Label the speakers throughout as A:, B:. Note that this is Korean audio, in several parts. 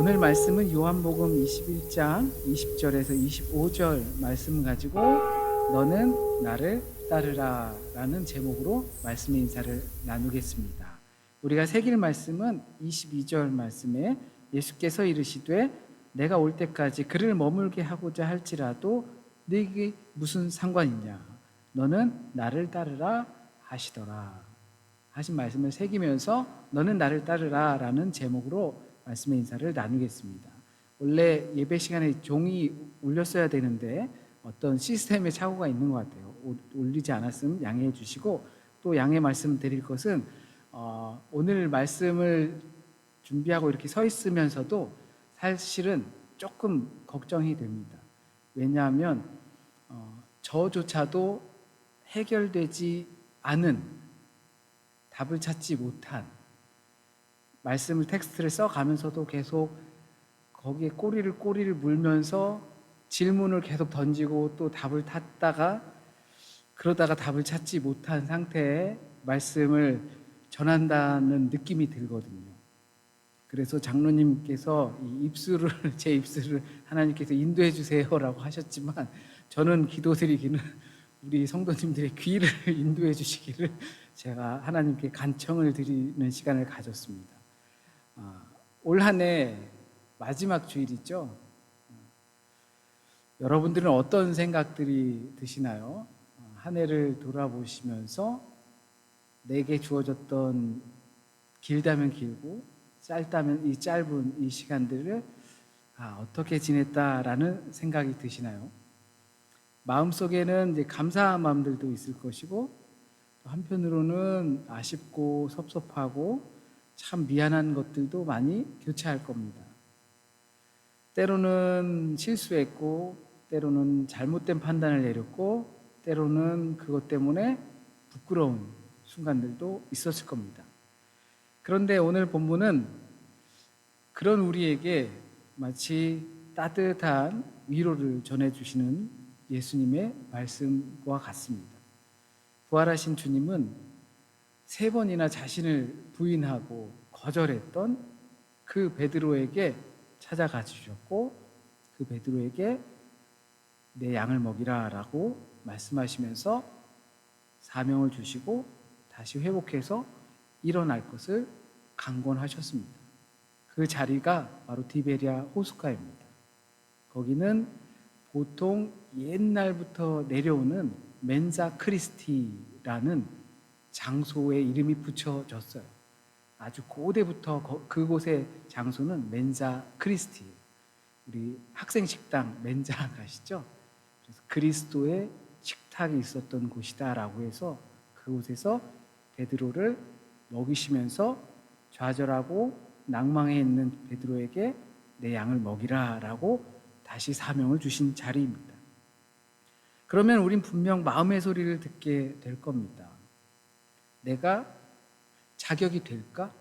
A: 오늘 말씀은 요한복음 21장 20절에서 25절 말씀 가지고 너는 나를 따르라 라는 제목으로 말씀의 인사를 나누겠습니다. 우리가 새길 말씀은 22절 말씀에 예수께서 이르시되 내가 올 때까지 그를 머물게 하고자 할지라도 네게 무슨 상관이냐 너는 나를 따르라 하시더라 하신 말씀을 새기면서 너는 나를 따르라 라는 제목으로 말씀의 인사를 나누겠습니다. 원래 예배 시간에 종이 울렸어야 되는데 어떤 시스템의 착오가 있는 것 같아요. 울리지 않았으면 양해해 주시고, 또 양해 말씀 드릴 것은 오늘 말씀을 준비하고 이렇게 서 있으면서도 사실은 조금 걱정이 됩니다. 왜냐하면 저조차도 해결되지 않은, 답을 찾지 못한 말씀을 텍스트를 써가면서도 계속 거기에 꼬리를 물면서 질문을 계속 던지고 또 답을 찾다가 그러다가 답을 찾지 못한 상태의 말씀을 전한다는 느낌이 들거든요. 그래서 장로님께서 제 입술을 하나님께서 인도해 주세요라고 하셨지만 저는 기도드리기는 우리 성도님들의 귀를 인도해 주시기를 제가 하나님께 간청을 드리는 시간을 가졌습니다. 올 한 해 마지막 주일이죠. 여러분들은 어떤 생각들이 드시나요? 한 해를 돌아보시면서 내게 주어졌던 길다면 길고 짧다면 이 짧은 이 시간들을 어떻게 지냈다라는 생각이 드시나요? 마음속에는 이제 감사한 마음들도 있을 것이고 한편으로는 아쉽고 섭섭하고 참 미안한 것들도 많이 교차할 겁니다. 때로는 실수했고 때로는 잘못된 판단을 내렸고 때로는 그것 때문에 부끄러운 순간들도 있었을 겁니다. 그런데 오늘 본문은 그런 우리에게 마치 따뜻한 위로를 전해주시는 예수님의 말씀과 같습니다. 부활하신 주님은 3번이나 자신을 부인하고 거절했던 그 베드로에게 찾아가 주셨고 그 베드로에게 내 양을 먹이라 라고 말씀하시면서 사명을 주시고 다시 회복해서 일어날 것을 강권하셨습니다. 그 자리가 바로 디베리아 호숫가입니다. 거기는 보통 옛날부터 내려오는 멘사 크리스티라는 장소의 이름이 붙여졌어요. 아주 고대부터 그곳의 장소는 멘사 크리스티, 우리 학생 식당 멘사 가시죠? 그래서 그리스도의 식탁이 있었던 곳이다라고 해서 그곳에서 베드로를 먹이시면서 좌절하고 낭망해 있는 베드로에게 내 양을 먹이라라고 다시 사명을 주신 자리입니다. 그러면 우린 분명 마음의 소리를 듣게 될 겁니다. 내가 자격이 될까?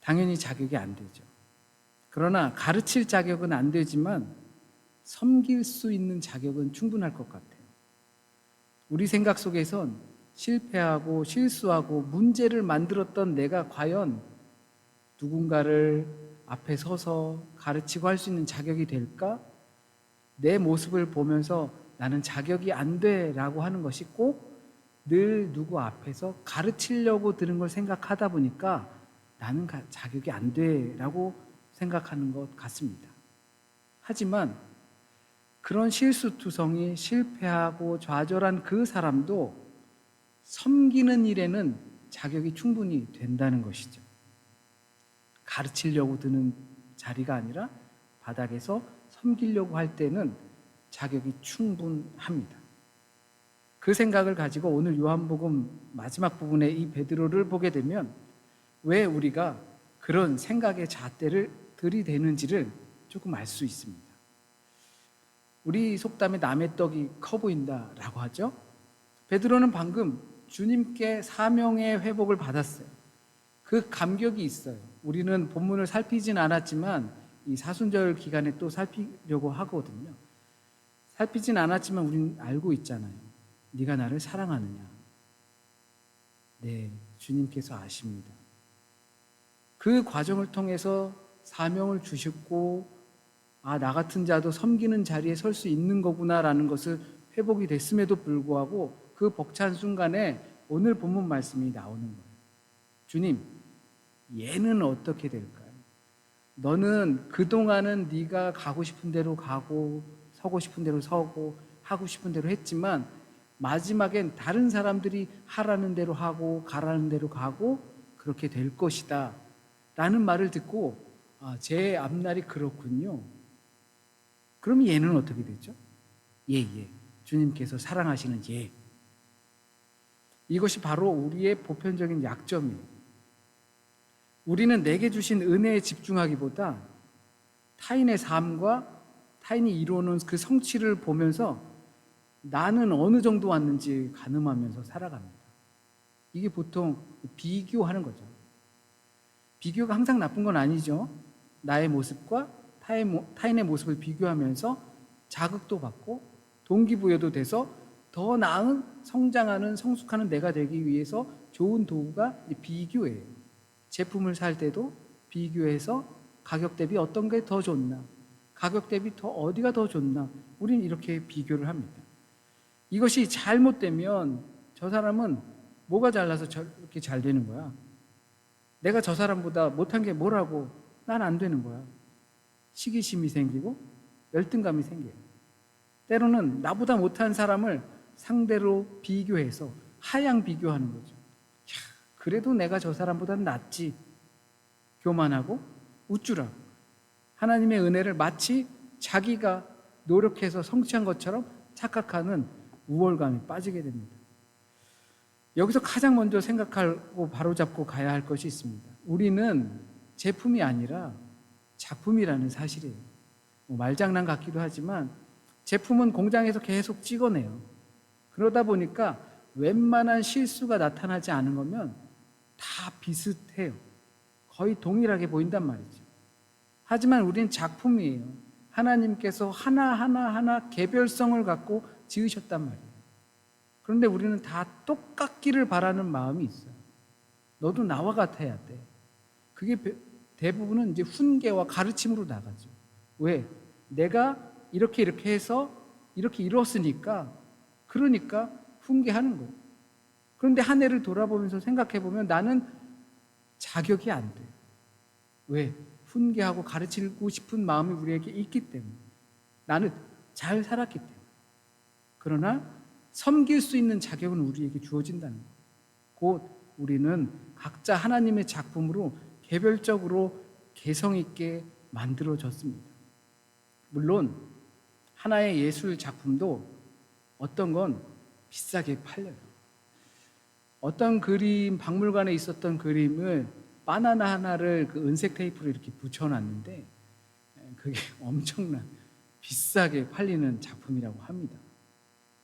A: 당연히 자격이 안 되죠. 그러나 가르칠 자격은 안 되지만 섬길 수 있는 자격은 충분할 것 같아요. 우리 생각 속에선 실패하고 실수하고 문제를 만들었던 내가 과연 누군가를 앞에 서서 가르치고 할 수 있는 자격이 될까? 내 모습을 보면서 나는 자격이 안 돼 라고 하는 것이 꼭 늘 누구 앞에서 가르치려고 들은 걸 생각하다 보니까 나는 자격이 안 돼 라고 생각하는 것 같습니다. 하지만 그런 실수투성이 실패하고 좌절한 그 사람도 섬기는 일에는 자격이 충분히 된다는 것이죠. 가르치려고 드는 자리가 아니라 바닥에서 섬기려고 할 때는 자격이 충분합니다. 그 생각을 가지고 오늘 요한복음 마지막 부분에 이 베드로를 보게 되면 왜 우리가 그런 생각의 잣대를 들이대는지를 조금 알 수 있습니다. 우리 속담에 남의 떡이 커 보인다라고 하죠. 베드로는 방금 주님께 사명의 회복을 받았어요. 그 감격이 있어요. 우리는 본문을 살피진 않았지만 이 사순절 기간에 또 살피려고 하거든요. 살피진 않았지만 우리는 알고 있잖아요. 네가 나를 사랑하느냐? 네, 주님께서 아십니다. 그 과정을 통해서 사명을 주셨고, 아, 나 같은 자도 섬기는 자리에 설 수 있는 거구나라는 것을 회복이 됐음에도 불구하고 그 벅찬 순간에 오늘 본문 말씀이 나오는 거예요. 주님, 얘는 어떻게 될까요? 너는 그동안은 네가 가고 싶은 대로 가고 서고 싶은 대로 서고 하고 싶은 대로 했지만 마지막엔 다른 사람들이 하라는 대로 하고 가라는 대로 가고 그렇게 될 것이다 라는 말을 듣고, 아, 제 앞날이 그렇군요. 그럼 얘는 어떻게 되죠? 예. 주님께서 사랑하시는 예. 이것이 바로 우리의 보편적인 약점이에요. 우리는 내게 주신 은혜에 집중하기보다 타인의 삶과 타인이 이루어놓은 그 성취를 보면서 나는 어느 정도 왔는지 가늠하면서 살아갑니다. 이게 보통 비교하는 거죠. 비교가 항상 나쁜 건 아니죠. 나의 모습과 타인의 모습을 비교하면서 자극도 받고 동기부여도 돼서 더 나은 성장하는 성숙하는 내가 되기 위해서 좋은 도구가 비교예요. 제품을 살 때도 비교해서 가격 대비 어떤 게 더 좋나, 가격 대비 더 어디가 더 좋나, 우린 이렇게 비교를 합니다. 이것이 잘못되면 저 사람은 뭐가 잘나서 저렇게 잘 되는 거야? 내가 저 사람보다 못한 게 뭐라고 난 안 되는 거야. 시기심이 생기고 열등감이 생겨요. 때로는 나보다 못한 사람을 상대로 비교해서 하향 비교하는 거죠. 그래도 내가 저 사람보다는 낫지. 교만하고 우쭐하고 하나님의 은혜를 마치 자기가 노력해서 성취한 것처럼 착각하는 우월감에 빠지게 됩니다. 여기서 가장 먼저 생각하고 바로잡고 가야 할 것이 있습니다. 우리는 제품이 아니라 작품이라는 사실이에요. 말장난 같기도 하지만 제품은 공장에서 계속 찍어내요. 그러다 보니까 웬만한 실수가 나타나지 않은 거면 다 비슷해요. 거의 동일하게 보인단 말이죠. 하지만 우리는 작품이에요. 하나님께서 하나하나 개별성을 갖고 지으셨단 말이에요. 그런데 우리는 다 똑같기를 바라는 마음이 있어요. 너도 나와 같아야 돼. 그게 대부분은 이제 훈계와 가르침으로 나가죠. 왜? 내가 이렇게 해서 이렇게 이뤘으니까, 그러니까 훈계하는 거예요. 그런데 한 해를 돌아보면서 생각해 보면 나는 자격이 안 돼. 왜? 훈계하고 가르치고 싶은 마음이 우리에게 있기 때문에. 나는 잘 살았기 때문에. 그러나 섬길 수 있는 자격은 우리에게 주어진다는 거예요. 곧 우리는 각자 하나님의 작품으로 개별적으로 개성 있게 만들어졌습니다. 물론 하나의 예술 작품도 어떤 건 비싸게 팔려요. 어떤 그림, 박물관에 있었던 그림을 바나나 하나를 그 은색 테이프로 이렇게 붙여놨는데 그게 엄청난 비싸게 팔리는 작품이라고 합니다.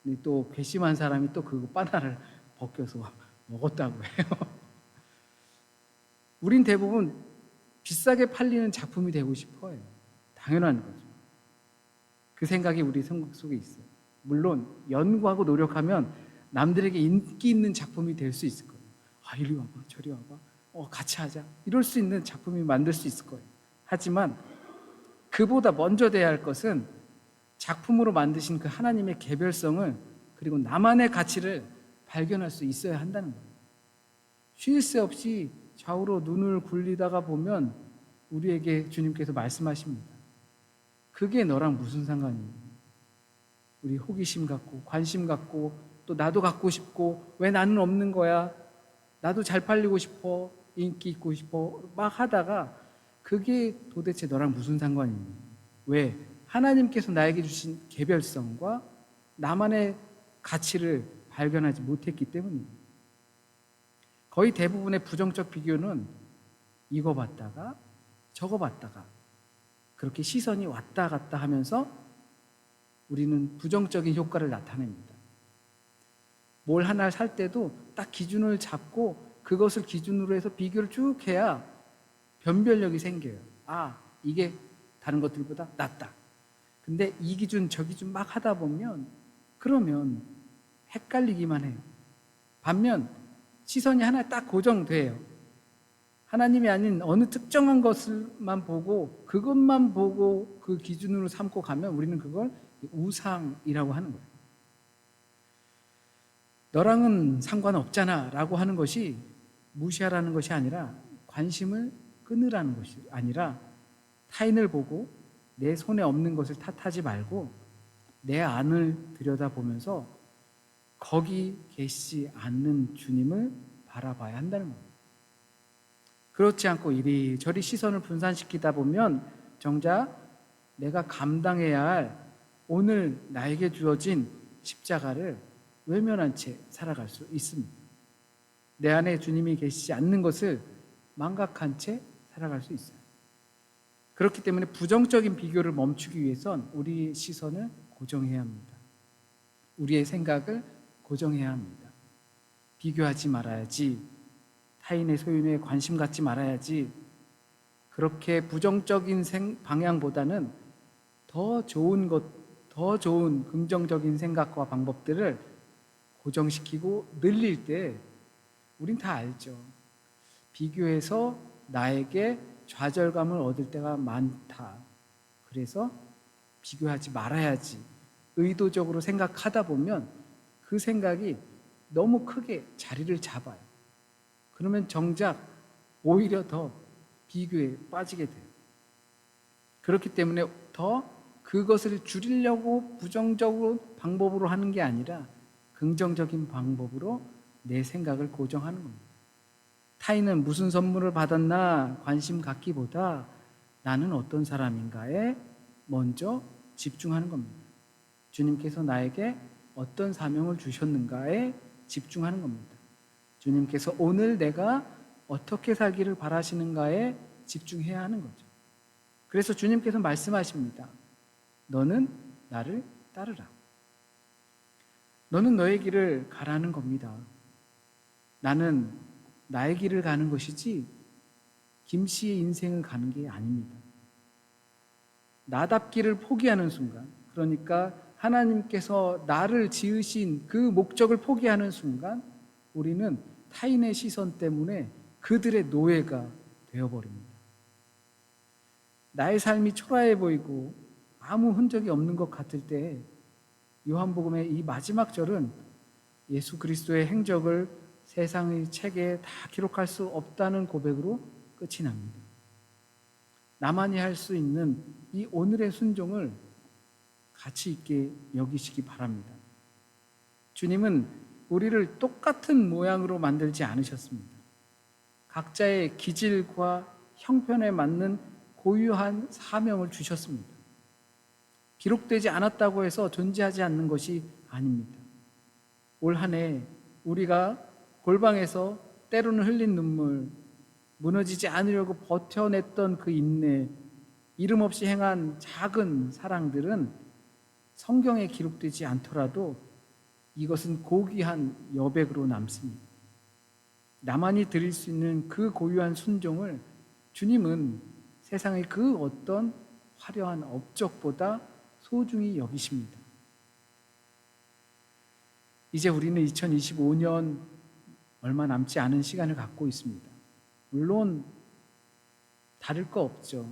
A: 근데 또 괘씸한 사람이 또 그 바나나를 벗겨서 먹었다고 해요. 우린 대부분 비싸게 팔리는 작품이 되고 싶어요. 당연한 거죠. 그 생각이 우리 생각 속에 있어요. 물론 연구하고 노력하면 남들에게 인기 있는 작품이 될 수 있을 거예요. 아, 이리 와봐, 저리 와봐, 같이 하자, 이럴 수 있는 작품이 만들 수 있을 거예요. 하지만 그보다 먼저 돼야 할 것은 작품으로 만드신 그 하나님의 개별성을, 그리고 나만의 가치를 발견할 수 있어야 한다는 거예요. 쉴 새 없이 좌우로 눈을 굴리다가 보면 우리에게 주님께서 말씀하십니다. 그게 너랑 무슨 상관이니? 우리 호기심 갖고 관심 갖고 또 나도 갖고 싶고 왜 나는 없는 거야? 나도 잘 팔리고 싶어, 인기 있고 싶어 막 하다가 그게 도대체 너랑 무슨 상관이니? 왜? 하나님께서 나에게 주신 개별성과 나만의 가치를 발견하지 못했기 때문입니다. 거의 대부분의 부정적 비교는 이거 봤다가 저거 봤다가 그렇게 시선이 왔다 갔다 하면서 우리는 부정적인 효과를 나타냅니다. 뭘 하나 살 때도 딱 기준을 잡고 그것을 기준으로 해서 비교를 쭉 해야 변별력이 생겨요. 아, 이게 다른 것들보다 낫다. 근데 이 기준 저 기준 막 하다 보면 그러면 헷갈리기만 해요. 반면 시선이 하나 딱 고정돼요. 하나님이 아닌 어느 특정한 것을만 보고 그것만 보고 그 기준으로 삼고 가면 우리는 그걸 우상이라고 하는 거예요. 너랑은 상관없잖아 라고 하는 것이 무시하라는 것이 아니라 관심을 끊으라는 것이 아니라 타인을 보고 내 손에 없는 것을 탓하지 말고 내 안을 들여다보면서 거기 계시지 않는 주님을 바라봐야 한다는 겁니다. 그렇지 않고 이리저리 시선을 분산시키다 보면 정작 내가 감당해야 할 오늘 나에게 주어진 십자가를 외면한 채 살아갈 수 있습니다. 내 안에 주님이 계시지 않는 것을 망각한 채 살아갈 수 있어요. 그렇기 때문에 부정적인 비교를 멈추기 위해선 우리의 시선을 고정해야 합니다. 우리의 생각을 고정해야 합니다. 비교하지 말아야지. 타인의 소윤에 관심 갖지 말아야지. 그렇게 부정적인 방향보다는 더 좋은 것, 더 좋은 긍정적인 생각과 방법들을 고정시키고 늘릴 때 우린 다 알죠. 비교해서 나에게 좌절감을 얻을 때가 많다. 그래서 비교하지 말아야지. 의도적으로 생각하다 보면 그 생각이 너무 크게 자리를 잡아요. 그러면 정작 오히려 더 비교에 빠지게 돼요. 그렇기 때문에 더 그것을 줄이려고 부정적으로 방법으로 하는 게 아니라 긍정적인 방법으로 내 생각을 고정하는 겁니다. 타인은 무슨 선물을 받았나 관심 갖기보다 나는 어떤 사람인가에 먼저 집중하는 겁니다. 주님께서 나에게 어떤 사명을 주셨는가에 집중하는 겁니다. 주님께서 오늘 내가 어떻게 살기를 바라시는가에 집중해야 하는 거죠. 그래서 주님께서 말씀하십니다. 너는 나를 따르라. 너는 너의 길을 가라는 겁니다. 나는 나의 길을 가는 것이지 김 씨의 인생을 가는 게 아닙니다. 나답기를 포기하는 순간, 그러니까 하나님께서 나를 지으신 그 목적을 포기하는 순간 우리는 타인의 시선 때문에 그들의 노예가 되어버립니다. 나의 삶이 초라해 보이고 아무 흔적이 없는 것 같을 때 요한복음의 이 마지막 절은 예수 그리스도의 행적을 세상의 책에 다 기록할 수 없다는 고백으로 끝이 납니다. 나만이 할 수 있는 이 오늘의 순종을 가치 있게 여기시기 바랍니다. 주님은 우리를 똑같은 모양으로 만들지 않으셨습니다. 각자의 기질과 형편에 맞는 고유한 사명을 주셨습니다. 기록되지 않았다고 해서 존재하지 않는 것이 아닙니다. 올 한 해 우리가 골방에서 때로는 흘린 눈물, 무너지지 않으려고 버텨냈던 그 인내, 이름 없이 행한 작은 사랑들은 성경에 기록되지 않더라도 이것은 고귀한 여백으로 남습니다. 나만이 드릴 수 있는 그 고유한 순종을 주님은 세상의 그 어떤 화려한 업적보다 소중히 여기십니다. 이제 우리는 2025년 얼마 남지 않은 시간을 갖고 있습니다. 물론 다를 거 없죠.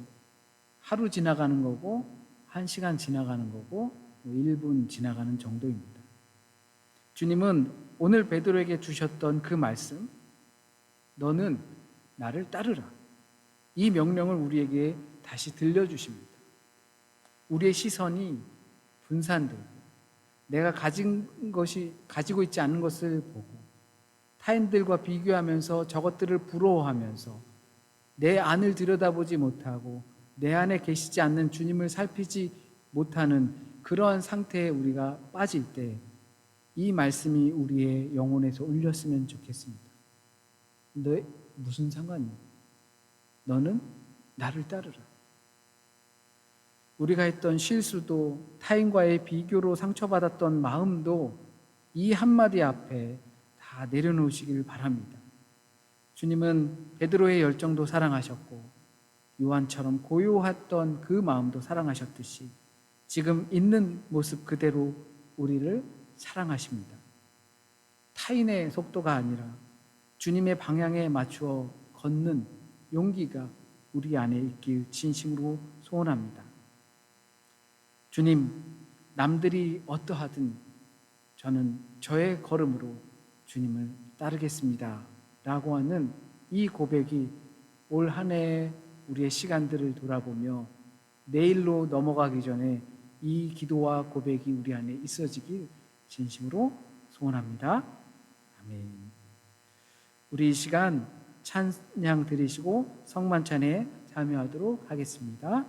A: 하루 지나가는 거고 1시간 지나가는 거고 1분 지나가는 정도입니다. 주님은 오늘 베드로에게 주셨던 그 말씀, 너는 나를 따르라, 이 명령을 우리에게 다시 들려주십니다. 우리의 시선이 분산되고 내가 가지고 있지 않은 것을 보고 타인들과 비교하면서 저것들을 부러워하면서 내 안을 들여다보지 못하고 내 안에 계시지 않는 주님을 살피지 못하는 그러한 상태에 우리가 빠질 때 이 말씀이 우리의 영혼에서 울렸으면 좋겠습니다. 너 무슨 상관이야? 너는 나를 따르라. 우리가 했던 실수도 타인과의 비교로 상처받았던 마음도 이 한마디 앞에 다 내려놓으시길 바랍니다. 주님은 베드로의 열정도 사랑하셨고 요한처럼 고요했던 그 마음도 사랑하셨듯이 지금 있는 모습 그대로 우리를 사랑하십니다. 타인의 속도가 아니라 주님의 방향에 맞추어 걷는 용기가 우리 안에 있길 진심으로 소원합니다. 주님, 남들이 어떠하든 저는 저의 걸음으로 주님을 따르겠습니다 라고 하는 이 고백이 올 한 해 우리의 시간들을 돌아보며 내일로 넘어가기 전에 이 기도와 고백이 우리 안에 있어지길 진심으로 소원합니다. 아멘. 우리 이 시간 찬양 드리시고 성만찬에 참여하도록 하겠습니다.